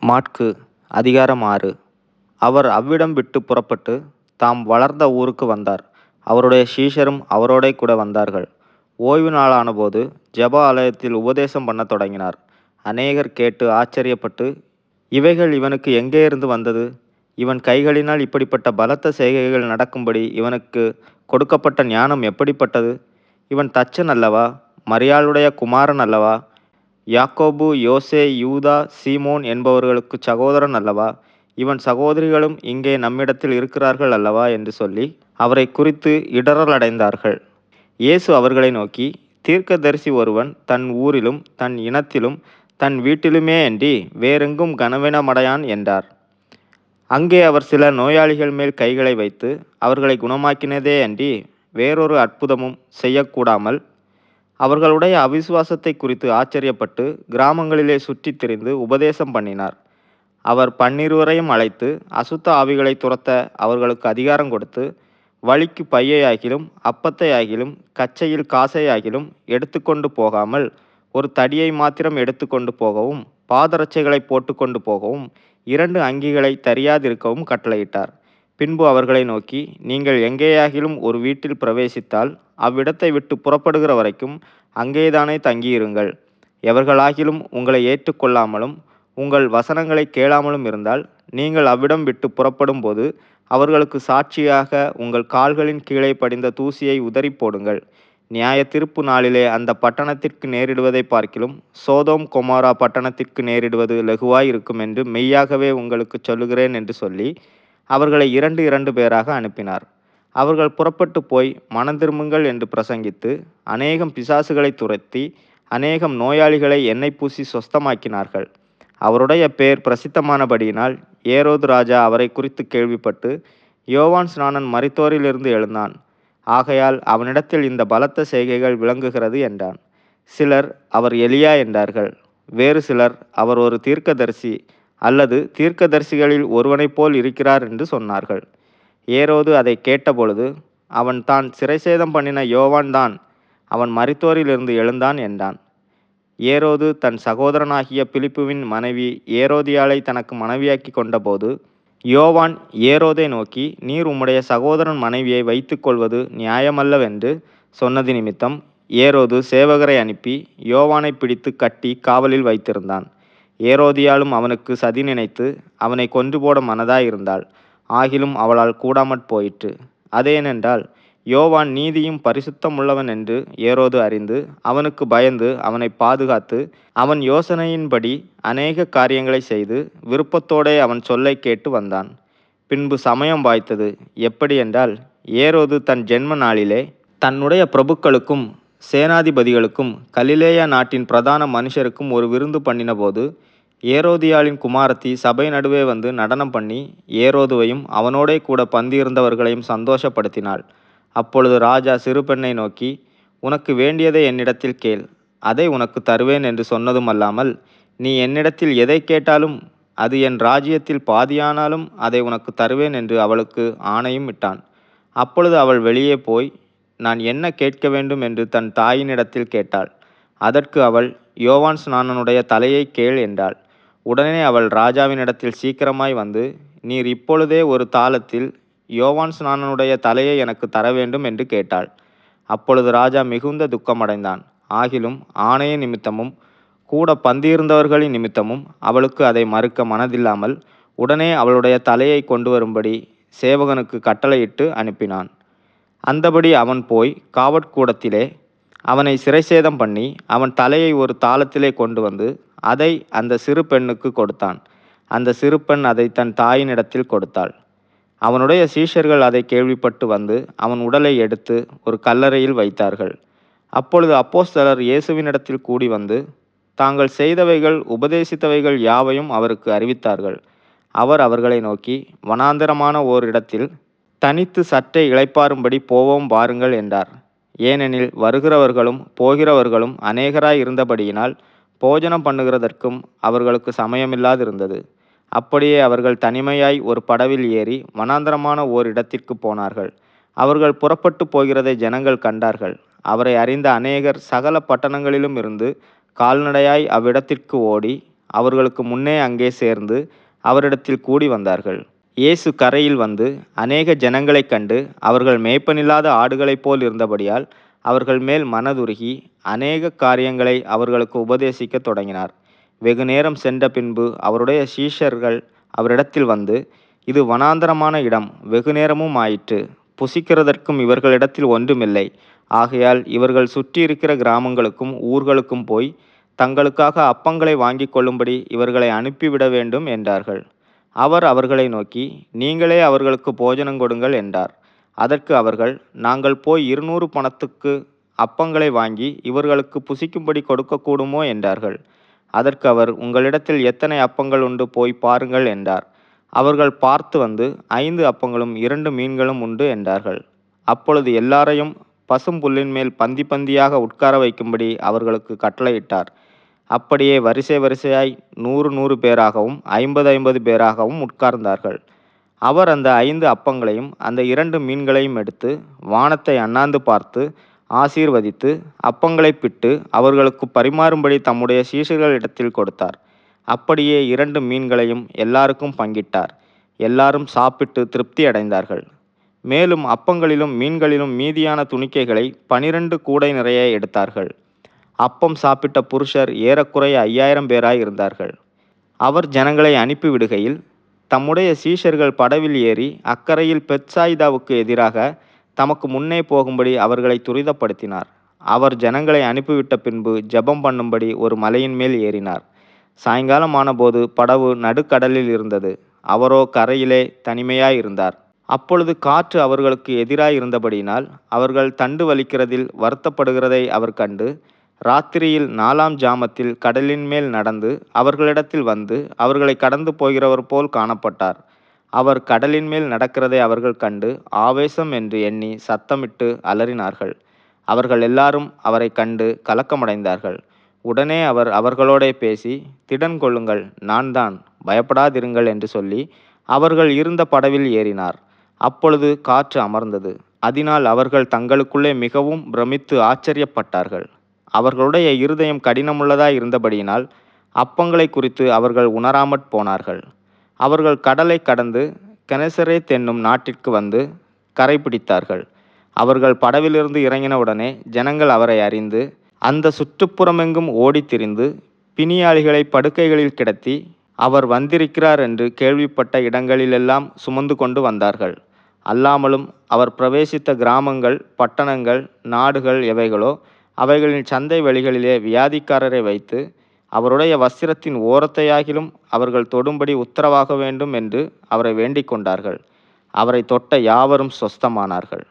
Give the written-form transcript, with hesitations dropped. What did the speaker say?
மாற்கு அதிகாரம் 6. அவர் அவ்விடம் விட்டு புறப்பட்டு தாம் வளர்ந்த ஊருக்கு வந்தார். அவருடைய சீஷரும் அவரோடே கூட வந்தார்கள். ஓய்வு நாளானபோது ஜெப ஆலயத்தில் உபதேசம் பண்ணத் தொடங்கினார். அநேகர் கேட்டு ஆச்சரியப்பட்டு, இவைகள் இவனுக்கு எங்கே இருந்து வந்தது? இவன் கைகளினால் இப்படிப்பட்ட பலத்த செய்கைகள் நடக்கும்படி இவனுக்கு கொடுக்கப்பட்ட ஞானம் எப்படிப்பட்டது? இவன் தச்சன் அல்லவா? மரியாளுடைய குமாரன் அல்லவா? யாக்கோபு, யோசே, யூதா, சீமோன் என்பவர்களுக்குச் சகோதரன் அல்லவா? இவன் சகோதரிகளும் இங்கே நம்மிடத்தில் இருக்கிறார்கள் அல்லவா? என்று சொல்லி அவரைக் குறித்து இடறலடைந்தார்கள். இயேசு அவர்களை நோக்கி, தீர்க்கதரிசி ஒருவன் தன் ஊரிலும் தன் இனத்திலும் தன் வீட்டிலுமேயன்றி வேறெங்கும் கனவீனமடையான் என்றார். அங்கே அவர் சில நோயாளிகள் மேல் கைகளை வைத்து அவர்களை குணமாக்கினதே அன்றி வேறொரு அற்புதமும் செய்யக்கூடாமல், அவர்களுடைய அவிசுவாசத்தை குறித்து ஆச்சரியப்பட்டு கிராமங்களிலே சுற்றித் திரிந்து உபதேசம் பண்ணினார். அவர் 12 அழைத்து அசுத்த ஆவிகளை துரத்த அவர்களுக்கு அதிகாரம் கொடுத்து, வழிக்கு பையையாகிலும் அப்பத்தையாகிலும் கச்சையில் காசையாகிலும் எடுத்துக்கொண்டு போகாமல், ஒரு தடியை மாத்திரம் எடுத்துக்கொண்டு போகவும், பாதரட்சைகளை போட்டுக்கொண்டு போகவும், 2 அங்கிகளை தரியாதிருக்கவும் கட்டளையிட்டார். பின்பு அவர்களை நோக்கி, நீங்கள் எங்கேயாகிலும் ஒரு வீட்டில் பிரவேசித்தால் அவ்விடத்தை விட்டு புறப்படுகிற வரைக்கும் அங்கேதானே தங்கியிருங்கள். எவர்களாகிலும் உங்களை ஏற்றுக்கொள்ளாமலும் உங்கள் வசனங்களை கேளாமலும் இருந்தால், நீங்கள் அவ்விடம் விட்டு புறப்படும் போது அவர்களுக்கு சாட்சியாக உங்கள் கால்களின் கீழே படிந்த தூசியை உதறி போடுங்கள். நியாய தீர்ப்பு நாளிலே அந்த பட்டணத்திற்கு நேரிடுவதை பார்க்கிலும் சோதோம் கொமோரா பட்டணத்திற்கு நேரிடுவது லகுவாயிருக்கும் என்று மெய்யாகவே உங்களுக்குச் சொல்லுகிறேன் என்று சொல்லி அவர்களை 2 பேராக அனுப்பினார். அவர்கள் புறப்பட்டு போய் மனந்திரும்புங்கள் என்று பிரசங்கித்து அநேகம் பிசாசுகளை துரத்தி அநேகம் நோயாளிகளை எண்ணெய் பூசி சொஸ்தமாக்கினார்கள். அவருடைய பேர் பிரசித்தமானபடியினால் ஏரோது ராஜா அவரை குறித்து கேள்விப்பட்டு, யோவான் ஸ்நானன் மரித்தோரிலிருந்து எழுந்தான், ஆகையால் அவனிடத்தில் இந்த பலத்த செய்கைகள் விளங்குகிறது என்றான். சிலர் அவர் எலியா என்றார்கள். வேறு சிலர் அவர் ஒரு தீர்க்கதரிசி அல்லது தீர்க்கதரிசிகளில் ஒருவனைப் போல் இருக்கிறார் என்று சொன்னார்கள். ஏரோது அதை கேட்டபொழுது, அவன் தான் சிறைசேதம் பண்ணின யோவான் தான், அவன் மரித்தோரிலிருந்து எழுந்தான் என்றான். ஏரோது தன் சகோதரனாகிய பிலிப்புவின் மனைவி ஏரோதியாளை தனக்கு மனைவியாக்கி கொண்டபோது, யோவான் ஏரோதை நோக்கி, நீர் உம்முடைய சகோதரன் மனைவியை வைத்துக் கொள்வது நியாயமல்லவென்று சொன்னது நிமித்தம் ஏரோது சேவகரை அனுப்பி யோவானை பிடித்து கட்டி காவலில் வைத்திருந்தான். ஏரோதியாளும் அவனுக்கு சதி நினைத்து அவனை கொன்று போட மனதாயிருந்தாள். ஆகிலும் அவளால் கூடாமற் போயிற்று. அதேனென்றால், யோவான் நீதியும் பரிசுத்தம் உள்ளவன் என்று ஏரோது அறிந்து அவனுக்கு பயந்து அவனை பாதுகாத்து அவன் யோசனையின்படி அநேக காரியங்களை செய்து விருப்பத்தோடே அவன் சொல்லை கேட்டு வந்தான். பின்பு சமயம் வாய்த்தது. எப்படியென்றால், ஏரோது தன் ஜென்ம நாளிலே தன்னுடைய பிரபுக்களுக்கும் சேனாதிபதிகளுக்கும் கலிலேயா நாட்டின் பிரதான மனுஷருக்கும் ஒரு விருந்து பண்ணினபோது, ஏரோதியாளின் குமாரத்தி சபை நடுவே வந்து நடனம் பண்ணி ஏரோதுவையும் அவனோடே கூட பந்தியிருந்தவர்களையும் சந்தோஷப்படுத்தினாள். அப்பொழுது ராஜா சிறு பெண்ணை நோக்கி, உனக்கு வேண்டியதை என்னிடத்தில் கேள், அதை உனக்கு தருவேன் என்று சொன்னதும் அல்லாமல், நீ என்னிடத்தில் எதை கேட்டாலும் அது என் ராஜ்யத்தில் பாதியானாலும் அதை உனக்கு தருவேன் என்று அவளுக்கு ஆணையும் இட்டான். அப்பொழுது அவள் வெளியே போய், நான் என்ன கேட்க வேண்டும் என்று தன் தாயினிடத்தில் கேட்டாள். அதற்கு அவள், யோவான் ஸ்நானனுடைய தலையை கேள் என்றாள். உடனே அவள் ராஜாவினிடத்தில் சீக்கிரமாய் வந்து, நீர் இப்பொழுதே ஒரு தாளத்தில் யோவான் ஸ்நானனுடைய தலையை எனக்கு தர வேண்டும் என்று கேட்டாள். அப்பொழுது ராஜா மிகுந்த துக்கமடைந்தான். ஆகிலும் ஆணைய நிமித்தமும் கூட பந்தியிருந்தவர்களின் நிமித்தமும் அவளுக்கு அதை மறுக்க மனதில்லாமல் உடனே அவளுடைய தலையை கொண்டு வரும்படி சேவகனுக்கு கட்டளையிட்டு அனுப்பினான். அந்தபடி அவன் போய் காவற்கூடத்திலே அவனை சிறைசேதம் பண்ணி அவன் தலையை ஒரு தாளத்திலே கொண்டு வந்து அதை அந்த சிறு பெண்ணுக்கு கொடுத்தான். அந்த சிறு பெண் அதை தன் தாயினிடத்தில் கொடுத்தாள். அவனுடைய சீஷர்கள் அதை கேள்விப்பட்டு வந்து அவன் உடலை எடுத்து ஒரு கல்லறையில் வைத்தார்கள். அப்பொழுது அப்போஸ்தலர் இயேசுவினிடத்தில் கூடி வந்து தாங்கள் செய்தவைகள் உபதேசித்தவைகள் யாவையும் அவருக்கு அறிவித்தார்கள். அவர் அவர்களை நோக்கி, வனாந்தரமான ஓர் இடத்தில் தனித்து சற்றே இளைப்பாறும்படி போவோம் வாருங்கள் என்றார். ஏனெனில் வருகிறவர்களும் போகிறவர்களும் அநேகராய் இருந்தபடியினால் போஜனம் பண்ணுகிறதற்கும் அவர்களுக்கு சமயமில்லாதிருந்தது. அப்படியே அவர்கள் தனிமையாய் ஒரு படவில் ஏறி வனாந்தரமான ஓர் இடத்திற்கு போனார்கள். அவர்கள் புறப்பட்டு போகிறதை ஜனங்கள் கண்டார்கள். அவரை அறிந்த அநேகர் சகல பட்டணங்களிலும் இருந்து கால்நடையாய் அவ்விடத்திற்கு ஓடி அவர்களுக்கு முன்னே அங்கே சேர்ந்து அவரிடத்தில் கூடி வந்தார்கள். இயேசு கரையில் வந்து அநேக ஜனங்களைக் கண்டு அவர்கள் மேய்ப்பனில்லாத ஆடுகளைப் போல் இருந்தபடியால் அவர்கள் மேல் மனதுருகி அநேக காரியங்களை அவர்களுக்கு உபதேசிக்கத் தொடங்கினார். வெகுநேரம் சென்ற பின்பு அவருடைய சீஷர்கள் அவரிடத்தில் வந்து, இது வனாந்தரமான இடம், வெகுநேரமும் ஆயிற்று, புசிக்கிறதற்கும் இவர்களிடத்தில் ஒன்றுமில்லை. ஆகையால் இவர்கள் சுற்றியிருக்கிற கிராமங்களுக்கும் ஊர்களுக்கும் போய் தங்களுக்காக அப்பங்களை வாங்கிக் கொள்ளும்படி இவர்களை அனுப்பிவிட வேண்டும் என்றார்கள். அவர் அவர்களை நோக்கி, நீங்களே அவர்களுக்கு போஜனம் கொடுங்கள் என்றார். அதற்கு அவர்கள், நாங்கள் போய் 200 பணத்துக்கு அப்பங்களை வாங்கி இவர்களுக்கு புசிக்கும்படி கொடுக்கக்கூடுமோ என்றார்கள். அதற்கு அவர், உங்களிடத்தில் எத்தனை அப்பங்கள் உண்டு, போய் பாருங்கள் என்றார். அவர்கள் பார்த்து வந்து, 5 அப்பங்களும் 2 மீன்களும் உண்டு என்றார்கள். அப்பொழுது எல்லாரையும் பசும்புல்லின் மேல் பந்தி பந்தியாக உட்கார வைக்கும்படி அவர்களுக்கு கட்டளையிட்டார். அப்படியே வரிசை வரிசையாய் 100 100 பேராகவும் 50 50 பேராகவும் உட்கார்ந்தார்கள். அவர் அந்த 5 அப்பங்களையும் அந்த 2 மீன்களையும் எடுத்து வானத்தை அண்ணாந்து பார்த்து ஆசீர்வதித்து அப்பங்களைப் பிட்டு அவர்களுக்கு பரிமாறும்படி தம்முடைய சீஷர்களிடத்தில் கொடுத்தார். அப்படியே 2 மீன்களையும் எல்லாருக்கும் பங்கிட்டார். எல்லாரும் சாப்பிட்டு திருப்தி அடைந்தார்கள். மேலும் அப்பங்களிலும் மீன்களிலும் மீதியான துணிக்கைகளை 12 கூடை நிறைய எடுத்தார்கள். அப்பம் சாப்பிட்ட புருஷர் ஏறக்குறைய 5000 பேராய் இருந்தார்கள். அவர் ஜனங்களை அனுப்பிவிடுகையில் தம்முடைய சீஷர்கள் படவில் ஏறி அக்கரையில் பெத்சாயிதாவுக்கு எதிராக தமக்கு முன்னே போகும்படி அவர்களை துரிதப்படுத்தினார். அவர் ஜனங்களை அனுப்பிவிட்ட பின்பு ஜெபம் பண்ணும்படி ஒரு மலையின் மேல் ஏறினார். சாயங்காலம் ஆனபோது படவு நடுக்கடலில் இருந்தது. அவரோ கரையிலே தனிமையாய் இருந்தார். அப்பொழுது காற்று அவர்களுக்கு எதிராய் இருந்தபடியினால் அவர்கள் தண்டு வலிக்கிறதில் வருத்தப்படுகிறதை அவர் கண்டு, ராத்திரியில் 4ஆம் ஜாமத்தில் கடலின் மேல் நடந்து அவர்களிடத்தில் வந்து அவர்களை கடந்து போகிறவர் போல் காணப்பட்டார். அவர் கடலின் மேல் நடக்கிறதை அவர்கள் கண்டு ஆவேசம் என்று எண்ணி சத்தமிட்டு அலறினார்கள். அவர்கள் எல்லாரும் அவரை கண்டு கலக்கமடைந்தார்கள். உடனே அவர் அவர்களோடே பேசி, திடன் கொள்ளுங்கள், நான் தான், பயப்படாதிருங்கள் என்று சொல்லி அவர்கள் இருந்த படவில் ஏறினார். அப்பொழுது காற்று அமர்ந்தது. அதனால் அவர்கள் தங்களுக்குள்ளே மிகவும் பிரமித்து ஆச்சரியப்பட்டார்கள். அவர்களுடைய இருதயம் கடினமுள்ளதாய் இருந்தபடியினால் அப்பங்களை குறித்து அவர்கள் உணராமற் போனார்கள். அவர்கள் கடலை கடந்து கெனசரேத் என்னும் நாட்டிற்கு வந்து கரை பிடித்தார்கள். அவர்கள் படவிலிருந்து இறங்கினவுடனே ஜனங்கள் அவரை அறிந்து அந்த சுற்றுப்புறமெங்கும் ஓடித் திரிந்து பிணியாளிகளை படுக்கைகளில் கிடத்தி அவர் வந்திருக்கிறார் என்று கேள்விப்பட்ட இடங்களிலெல்லாம் சுமந்து கொண்டு வந்தார்கள். அல்லாமலும் அவர் பிரவேசித்த கிராமங்கள், பட்டணங்கள், நாடுகள் எவைகளோ அவைகளின் சந்தை வெளிகளிலே வியாதிக்காரரை வைத்து அவருடைய வஸ்திரத்தின் ஓரத்தையாகிலும் அவர்கள் தொடும்படி உத்தரவாக வேண்டும் என்று அவரை வேண்டிக் கொண்டார்கள். அவரை தொட்ட யாவரும் சொஸ்தமானார்கள்.